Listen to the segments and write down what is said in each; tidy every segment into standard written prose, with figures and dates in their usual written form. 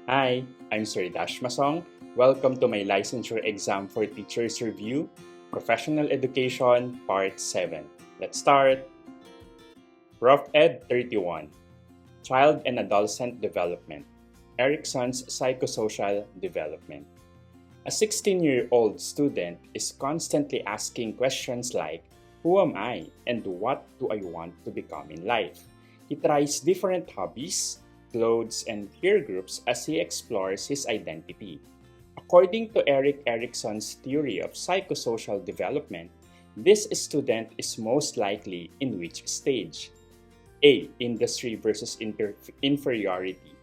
Hi, I'm Sir Dash Masong. Welcome to my Licensure Exam for Teachers Review, Professional Education, Part 7. Let's start. Prof Ed 31, Child and Adolescent Development, Erickson's Psychosocial Development. A 16-year-old student is constantly asking questions like, who am I and what do I want to become in life? He tries different hobbies, clothes, and peer groups as he explores his identity. According to Erik Erikson's theory of psychosocial development, this student is most likely in which stage? A. Industry versus inferiority.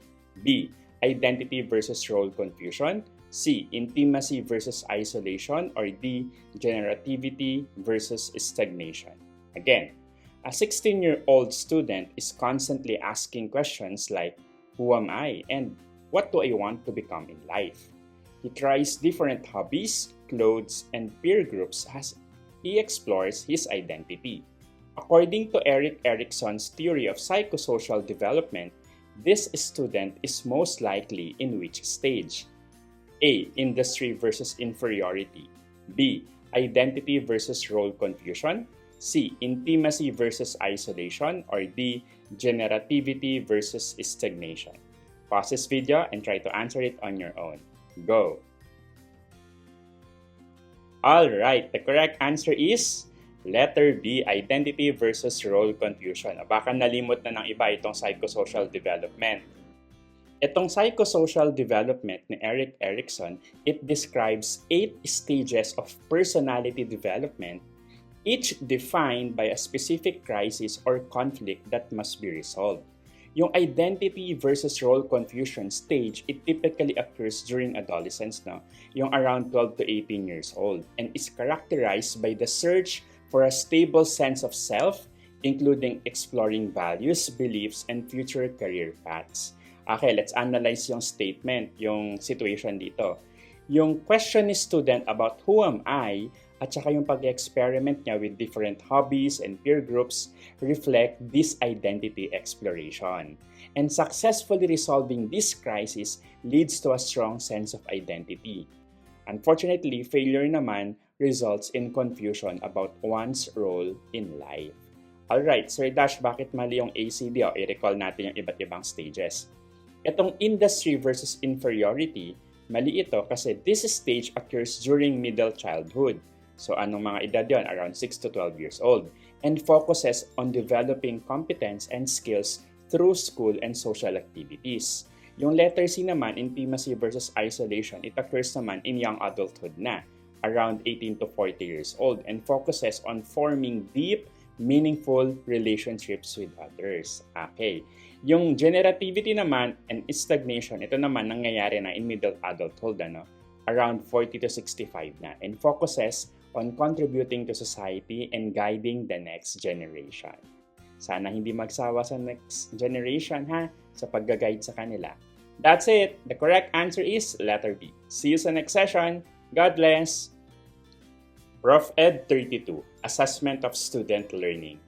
B. Identity versus role confusion. C. Intimacy versus isolation. Or D. Generativity versus stagnation. Again, a 16-year-old student is constantly asking questions like, who am I and what do I want to become in life? He tries different hobbies, clothes, and peer groups as he explores his identity. According to Erik Erikson's theory of psychosocial development, this student is most likely in which stage? A. Industry versus inferiority. B. Identity versus role confusion. C. Intimacy versus isolation. Or D. Generativity versus stagnation. Pause this video and try to answer it on your own. Go! Alright, the correct answer is letter B, identity versus role confusion. Baka nalimot na ng iba itong psychosocial development. Itong psychosocial development ni Erik Erikson, it describes 8 stages of personality development, each defined by a specific crisis or conflict that must be resolved. Yung identity versus role confusion stage, it typically occurs during adolescence, no? Yung around 12 to 18 years old, and is characterized by the search for a stable sense of self, including exploring values, beliefs, and future career paths. Okay, let's analyze yung statement, yung situation dito. Yung question ni student about who am I, at saka yung pag-experiment niya with different hobbies and peer groups reflect this identity exploration. And successfully resolving this crisis leads to a strong sense of identity. Unfortunately, failure naman results in confusion about one's role in life. Alright, Sir Dash, bakit mali yung ACD? I-recall natin yung iba't ibang stages. Itong industry versus inferiority, mali ito kasi this stage occurs during middle childhood. So anong mga edad yon? Around 6 to 12 years old. And focuses on developing competence and skills through school and social activities. Yung letter C naman, intimacy versus isolation, it occurs naman in young adulthood na, around 18 to 40 years old, and focuses on forming deep, meaningful relationships with others. Okay. Yung generativity naman and stagnation, ito naman nangyayari na in middle adulthood, around 40 to 65 na, and focuses on contributing to society and guiding the next generation. Sana hindi magsawa sa next generation sa pag-guide sa kanila. That's it. The correct answer is letter B. See you sa next session. God bless. Prof Ed 32, Assessment of Student Learning.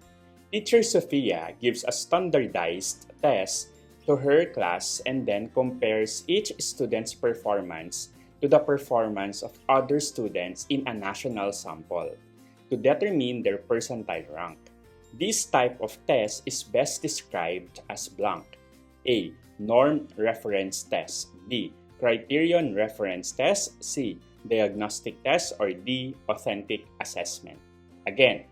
Teacher Sophia gives a standardized test to her class and then compares each student's performance to the performance of other students in a national sample to determine their percentile rank. This type of test is best described as blank. A. Norm reference test. B. Criterion reference test. C. Diagnostic test. Or D. Authentic assessment. Again,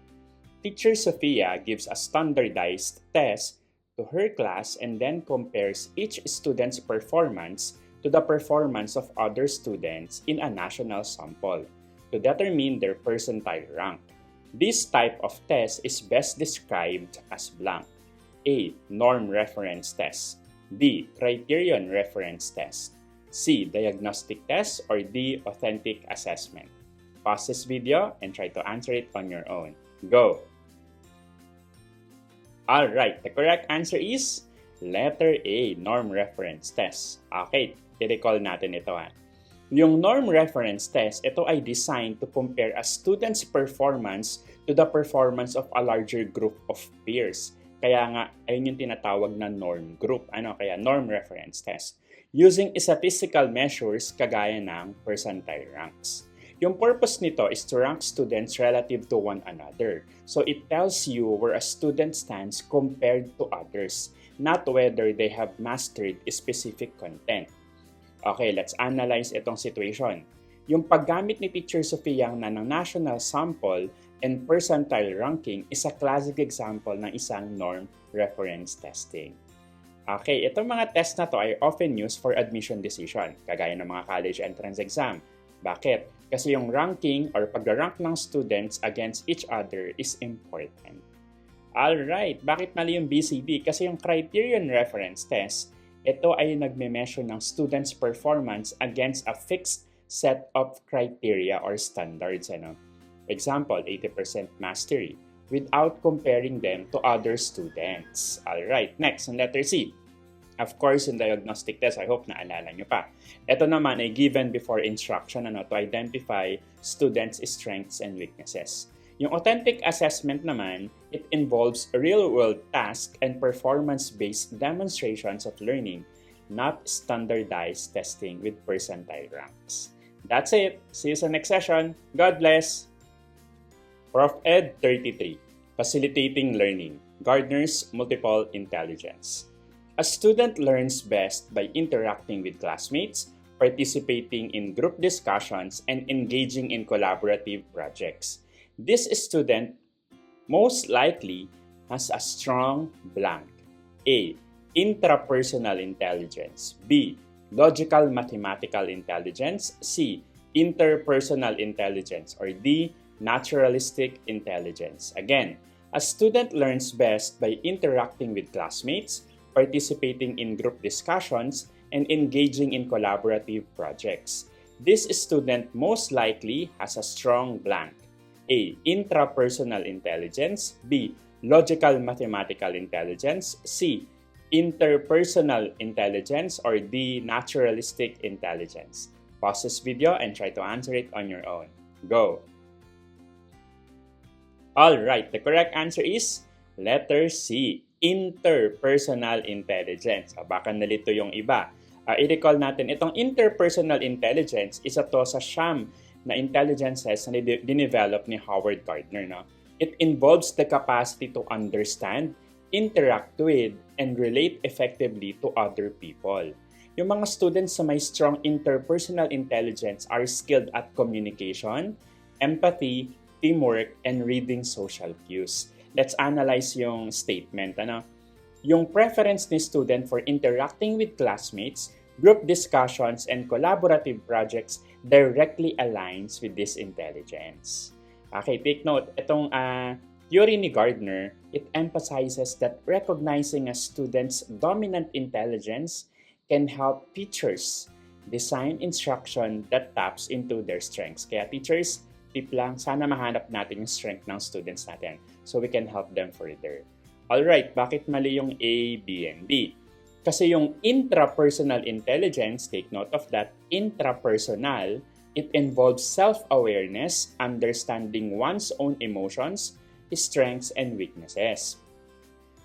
Teacher Sophia gives a standardized test to her class and then compares each student's performance to the performance of other students in a national sample to determine their percentile rank. This type of test is best described as blank. A. Norm reference test. B. Criterion reference test. C. Diagnostic test. Or D. Authentic assessment. Pause this video and try to answer it on your own. Go! Alright, the correct answer is letter A, norm reference test. Okay, i-recall natin ito Yung norm reference test, ito ay designed to compare a student's performance to the performance of a larger group of peers. Kaya nga, ayun yung tinatawag na norm group. Kaya norm reference test. using statistical measures kagaya ng percentile ranks. Yung purpose nito is to rank students relative to one another. So it tells you where a student stands compared to others, not whether they have mastered a specific content. Okay, let's analyze itong situation. Yung paggamit ni Teacher Sofia ng national sample and percentile ranking is a classic example ng isang norm reference testing. Okay, itong mga test na to ay often used for admission decision, kagaya ng mga college entrance exam. Bakit? Kasi yung ranking or pag-rank ng students against each other is important. Alright, bakit mali yung BCD? Kasi yung criterion reference test, ito ay nagme-measure ng students' performance against a fixed set of criteria or standards. Example, 80% mastery, without comparing them to other students. Alright, next, on letter C. Of course, in diagnostic test, I hope naalala nyo pa. Ito naman ay given before instruction to identify students' strengths and weaknesses. Yung authentic assessment naman, it involves real-world task and performance-based demonstrations of learning, not standardized testing with percentile ranks. That's it. See you sa next session. God bless! Prof. Ed 33, Facilitating Learning, Gardner's Multiple Intelligence. A student learns best by interacting with classmates, participating in group discussions, and engaging in collaborative projects. This student most likely has a strong blank. A. Intrapersonal intelligence. B. Logical mathematical intelligence. C. Interpersonal intelligence. Or D. Naturalistic intelligence. Again, a student learns best by interacting with classmates, participating in group discussions, and engaging in collaborative projects. This student most likely has a strong blank. A. Intrapersonal intelligence. B. Logical mathematical intelligence. C. Interpersonal intelligence. Or D. Naturalistic intelligence. Pause this video and try to answer it on your own. Go! Alright, the correct answer is letter C. Interpersonal intelligence. Baka nalito yung iba. I-recall natin, itong interpersonal intelligence, isa to sa siyam na intelligences na dinevelop ni Howard Gardner. It involves the capacity to understand, interact with, and relate effectively to other people. Yung mga students sa may strong interpersonal intelligence are skilled at communication, empathy, teamwork, and reading social cues. Let's analyze yung statement. Yung preference ni student for interacting with classmates, group discussions, and collaborative projects directly aligns with this intelligence. Okay, take note. Itong theory ni Gardner, it emphasizes that recognizing a student's dominant intelligence can help teachers design instruction that taps into their strengths. Kaya teachers, tip lang, sana mahanap natin yung strength ng students natin so we can help them further. Alright, bakit mali yung A, B, and D? Kasi yung intrapersonal intelligence, take note of that, intrapersonal, it involves self-awareness, understanding one's own emotions, strengths, and weaknesses.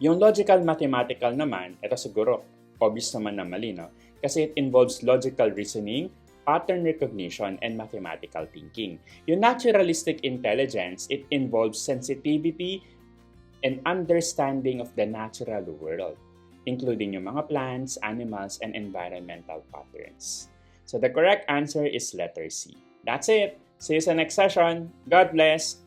Yung logical mathematical naman, ito siguro, obvious naman na mali, kasi it involves logical reasoning, pattern recognition, and mathematical thinking. Yung naturalistic intelligence, it involves sensitivity and understanding of the natural world, including yung mga plants, animals, and environmental patterns. So the correct answer is letter C. That's it. See you sa next session. God bless.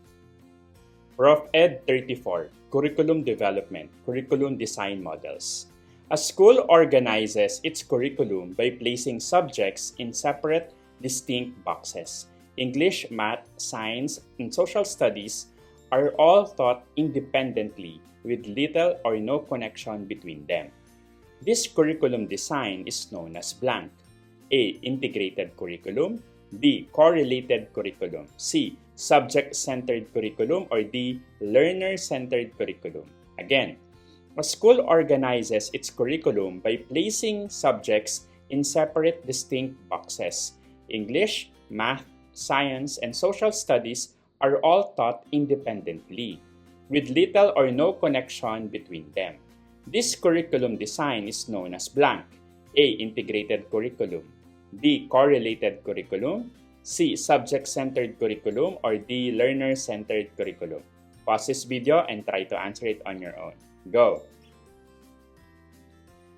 Prof. Ed 34, Curriculum Development, Curriculum Design Models. A school organizes its curriculum by placing subjects in separate, distinct boxes. English, math, science, and social studies are all taught independently with little or no connection between them. This curriculum design is known as blank. A. Integrated curriculum. B. Correlated curriculum. C. Subject-centered curriculum. Or D. Learner-centered curriculum. Again, a school organizes its curriculum by placing subjects in separate, distinct boxes. English, math, science, and social studies are all taught independently, with little or no connection between them. This curriculum design is known as blank. A. Integrated curriculum, B. Correlated curriculum, C. Subject-centered curriculum, or D. Learner-centered curriculum? Pause this video and try to answer it on your own. Go!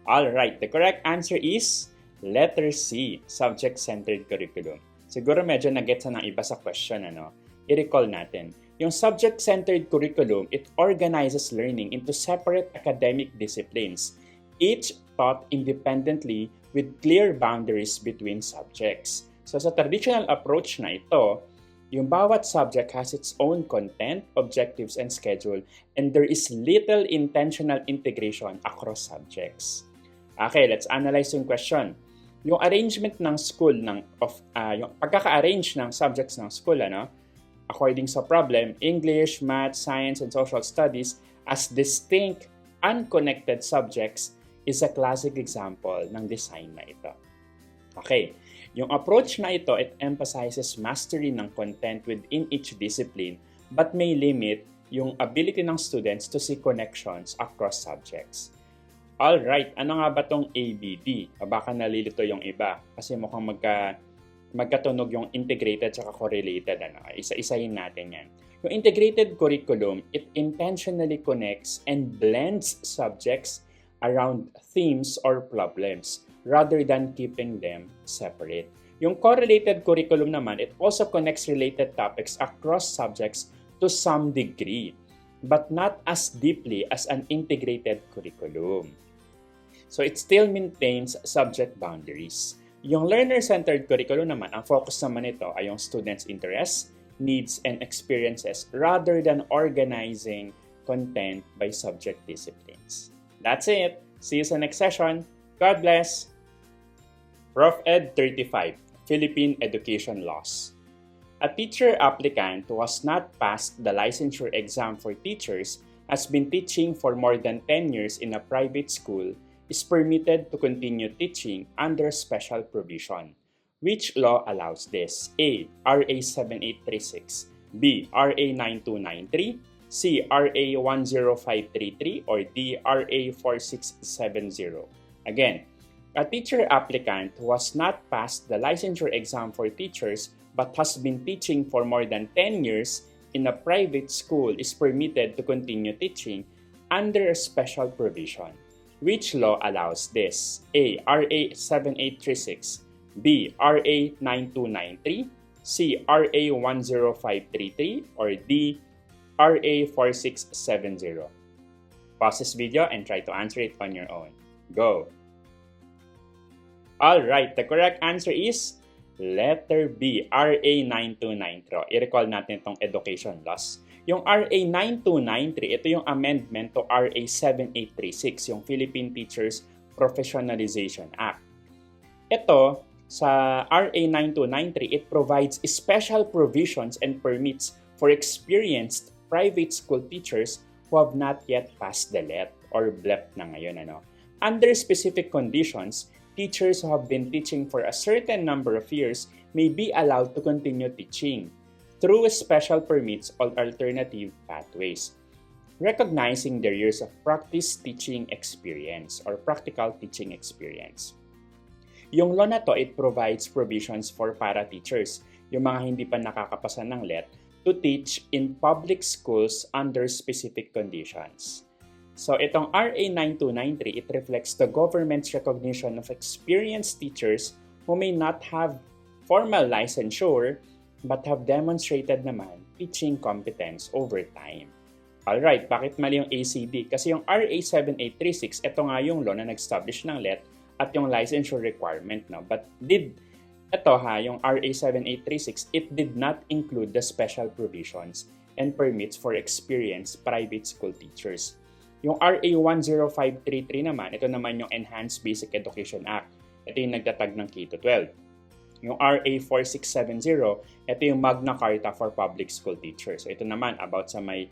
Alright, the correct answer is letter C, subject-centered curriculum. Siguro medyo nagets na ng iba sa question, ano? I-recall natin. Yung subject-centered curriculum, it organizes learning into separate academic disciplines, each taught independently with clear boundaries between subjects. So sa traditional approach na ito, yung bawat subject has its own content, objectives, and schedule, and there is little intentional integration across subjects. Okay, let's analyze yung question. Yung arrangement ng school, yung pagkaka-arrange ng subjects ng school, according sa problem, English, Math, Science, and Social Studies as distinct, unconnected subjects is a classic example ng design na ito. Okay. Yung approach na ito, it emphasizes mastery ng content within each discipline but may limit yung ability ng students to see connections across subjects. Alright, ano nga ba tong ABD? Baka nalilito yung iba kasi mukhang magkatunog yung integrated at correlated. Isa-isahin natin yan. Yung integrated curriculum, it intentionally connects and blends subjects around themes or problems rather than keeping them separate. Yung correlated curriculum naman, it also connects related topics across subjects to some degree, but not as deeply as an integrated curriculum. So it still maintains subject boundaries. Yung learner-centered curriculum naman, ang focus naman nito ay yung students' interests, needs, and experiences rather than organizing content by subject disciplines. That's it. See you sa next session. God bless! Prof. Ed 35, Philippine Education Laws. A teacher applicant who has not passed the licensure exam for teachers has been teaching for more than 10 years in a private school is permitted to continue teaching under special provision. Which law allows this? A. RA 7836, B. RA 9293, C. RA 10533, or D. RA 4670. Again, a teacher applicant who has not passed the licensure exam for teachers but has been teaching for more than 10 years in a private school is permitted to continue teaching under a special provision. Which law allows this? A. RA 7836, B. RA 9293, C. RA 10533, or D. RA 4670. Pause this video and try to answer it on your own. Go! Alright, the correct answer is letter B, RA 9293. I-recall natin itong education laws. Yung RA 9293, ito yung amendment to RA 7836, yung Philippine Teachers Professionalization Act. Ito, sa RA 9293, it provides special provisions and permits for experienced private school teachers who have not yet passed the LET or BLEPT na ngayon. Under specific conditions, teachers who have been teaching for a certain number of years may be allowed to continue teaching through special permits or alternative pathways, recognizing their years of practice teaching experience or practical teaching experience. Yung law na to, it provides provisions for para-teachers, yung mga hindi pa nakakapasa ng LET, to teach in public schools under specific conditions. So itong RA 9293, it reflects the government's recognition of experienced teachers who may not have formal licensure but have demonstrated naman teaching competence over time. Alright, bakit mali yung ACD? Kasi yung RA 7836, ito nga yung law na nag-establish ng LET at yung licensure requirement. No? But yung RA 7836, it did not include the special provisions and permits for experienced private school teachers. Yung RA 10533 naman, ito naman yung Enhanced Basic Education Act. Ito yung nagtatag ng K-12. Yung RA 4670, ito yung Magna Carta for Public School Teachers. So ito naman about sa may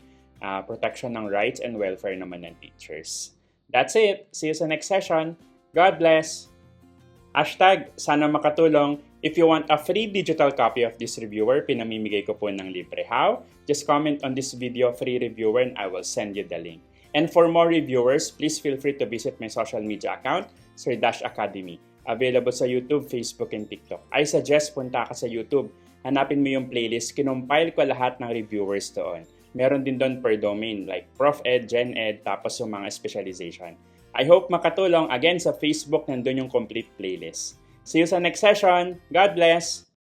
protection ng rights and welfare naman ng teachers. That's it. See you sa next session. God bless! Hashtag, sana makatulong. If you want a free digital copy of this reviewer, pinamimigay ko po ng libre. How? Just comment on this video, free reviewer, and I will send you the link. And for more reviewers, please feel free to visit my social media account, Sir Dash Academy. Available sa YouTube, Facebook, and TikTok. I suggest punta ka sa YouTube. Hanapin mo yung playlist. Kinumpile ko lahat ng reviewers doon. Meron din doon per domain like Prof Ed, Gen Ed, tapos yung mga specialization. I hope makatulong. Again, sa Facebook, nandun yung complete playlist. See you sa next session. God bless!